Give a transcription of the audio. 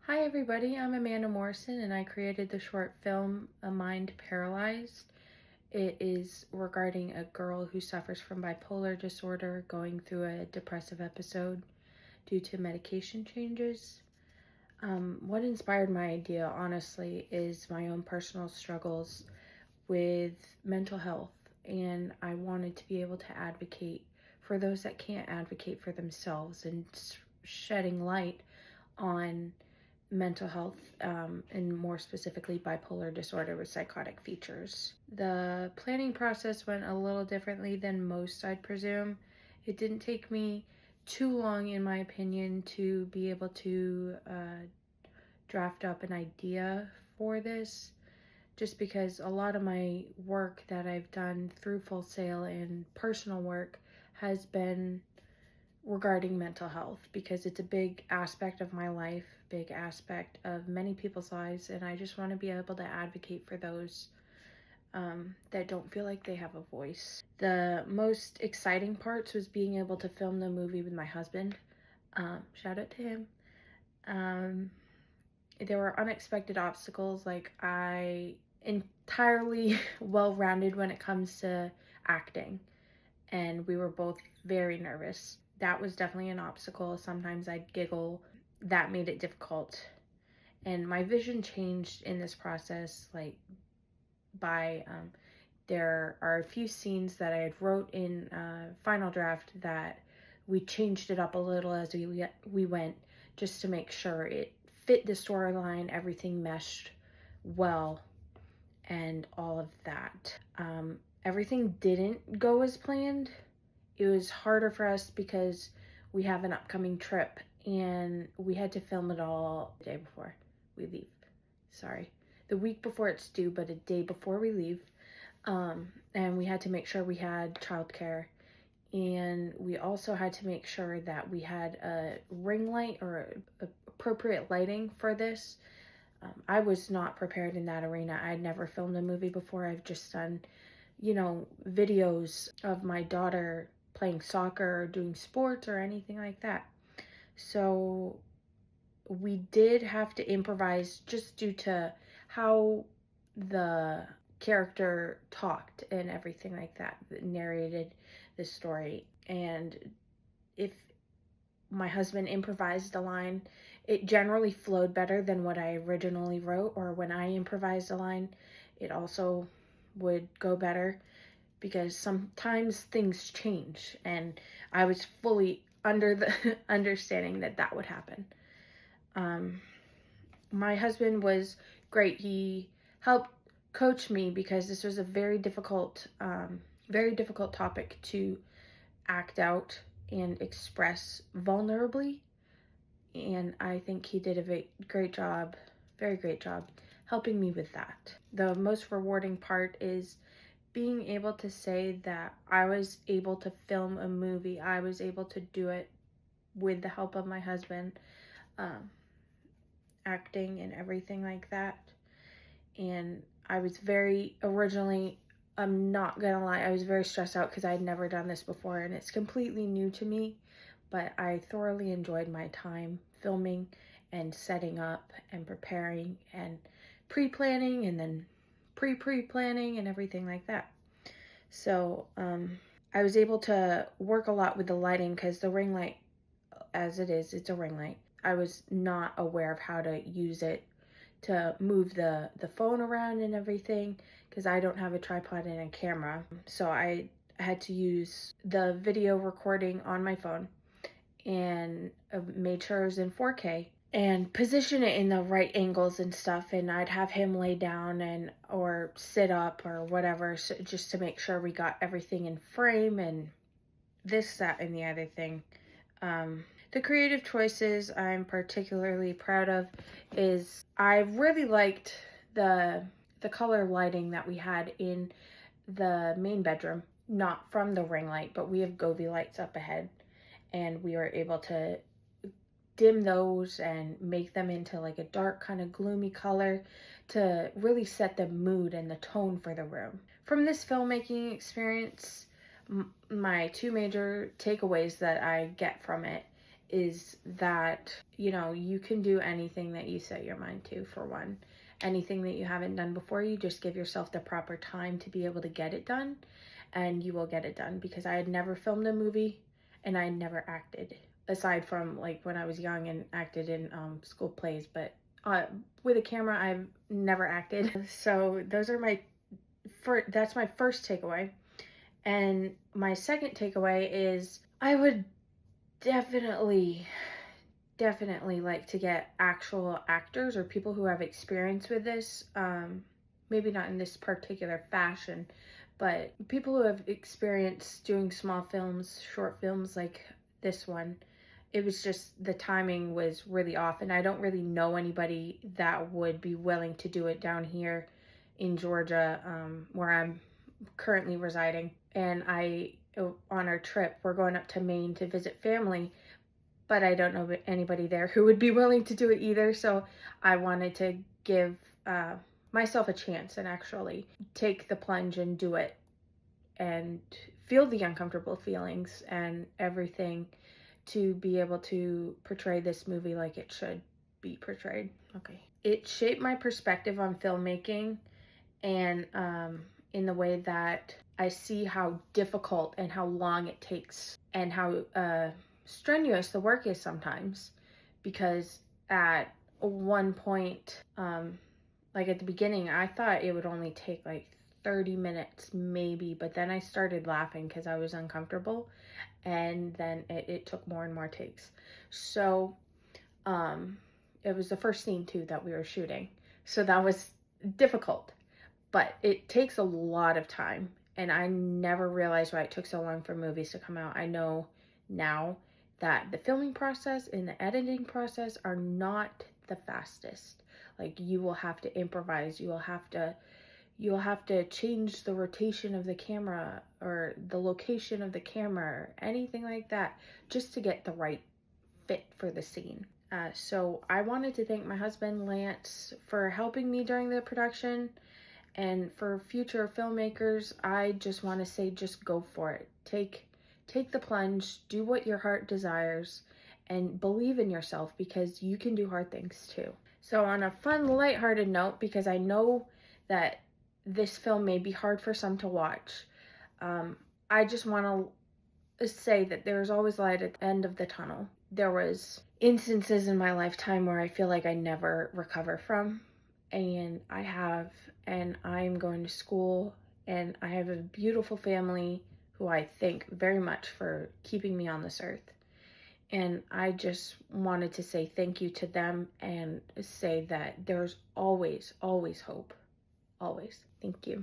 Hi everybody, I'm ANMorrison and I created the short film A Mind Paralyzed. It is regarding a girl who suffers from bipolar disorder going through a depressive episode due to medication changes. What inspired my idea, honestly, is my own personal struggles with mental health, and I wanted to be able to advocate for those that can't advocate for themselves and shedding light on mental health, and more specifically bipolar disorder with psychotic features. The planning process went a little differently than most, I'd presume. It didn't take me too long, in my opinion, to be able to draft up an idea for this, just because a lot of my work that I've done through Full Sail and personal work has been regarding mental health, because it's a big aspect of my life, big aspect of many people's lives, and I just want to be able to advocate for those that don't feel like they have a voice. The most exciting parts was being able to film the movie with my husband. Shout out to him. There were unexpected obstacles, like I entirely well-rounded when it comes to acting, and we were both very nervous. That was definitely an obstacle. Sometimes I'd giggle. That made it difficult. And my vision changed in this process, like by, there are a few scenes that I had wrote in final draft that we changed it up a little as we went, just to make sure it fit the storyline, everything meshed well, and all of that. Everything didn't go as planned. It was harder for us because we have an upcoming trip and we had to film it all the day before we leave. Sorry. The week before it's due, but a day before we leave. And we had to make sure we had childcare. And we also had to make sure that we had a ring light or appropriate lighting for this. I was not prepared in that arena. I'd never filmed a movie before. I've just done, videos of my daughter playing soccer or doing sports or anything like that. So we did have to improvise just due to how the character talked and everything like that, narrated the story. And if my husband improvised a line, it generally flowed better than what I originally wrote, or when I improvised a line, it also would go better, because sometimes things change, and I was fully under the understanding that that would happen. My husband was great. He helped coach me, because this was a very difficult topic to act out and express vulnerably, and I think he did a great job, very great job, helping me with that. The most rewarding part is being able to say that I was able to film a movie. I was able to do it with the help of my husband, acting and everything like that. And I was I'm not gonna lie, I was very stressed out because I had never done this before and it's completely new to me, but I thoroughly enjoyed my time filming and setting up and preparing and pre-planning and then pre-planning and everything like that. So I was able to work a lot with the lighting, because the ring light, as it is, it's a ring light. I was not aware of how to use it to move the phone around and everything, because I don't have a tripod and a camera. So I had to use the video recording on my phone and made sure it was in 4K and position it in the right angles and stuff, and I'd have him lay down and or sit up or whatever, so just to make sure we got everything in frame and this, that, and the other thing. The creative choices I'm particularly proud of is I really liked the color lighting that we had in the main bedroom, not from the ring light, but we have Govee lights up ahead, and we were able to dim those and make them into like a dark kind of gloomy color to really set the mood and the tone for the room. From this filmmaking experience, my two major takeaways that I get from it is that, you know, you can do anything that you set your mind to, for one. Anything that you haven't done before, you just give yourself the proper time to be able to get it done, and you will get it done. Because I had never filmed a movie and I had never acted, aside from like when I was young and acted in school plays, but with a camera I've never acted. So those are that's my first takeaway. And my second takeaway is I would definitely like to get actual actors or people who have experience with this, maybe not in this particular fashion, but people who have experience doing small films, short films like this one. It was just, the timing was really off, and I don't really know anybody that would be willing to do it down here in Georgia, where I'm currently residing. And on our trip, we're going up to Maine to visit family, but I don't know anybody there who would be willing to do it either. So I wanted to give myself a chance and actually take the plunge and do it and feel the uncomfortable feelings and everything to be able to portray this movie like it should be portrayed. Okay. It shaped my perspective on filmmaking, and in the way that I see how difficult and how long it takes, and how strenuous the work is sometimes. Because at one point, like at the beginning, I thought it would only take like 30 minutes maybe, but then I started laughing because I was uncomfortable, and then it took more and more takes. So it was the first scene too that we were shooting, so that was difficult, but it takes a lot of time, and I never realized why it took so long for movies to come out. I know now that the filming process and the editing process are not the fastest. Like, you will have to improvise, you'll have to change the rotation of the camera or the location of the camera or anything like that, just to get the right fit for the scene. So I wanted to thank my husband Lance for helping me during the production. And for future filmmakers, I just want to say, just go for it. Take the plunge, do what your heart desires, and believe in yourself, because you can do hard things too. So on a fun, lighthearted note, because I know that this film may be hard for some to watch, I just want to say that there's always light at the end of the tunnel. There was instances in my lifetime where I feel like I never recover from, and I have, and I'm going to school, and I have a beautiful family who I thank very much for keeping me on this earth. And I just wanted to say thank you to them, and say that there's always, always hope. Always. Thank you.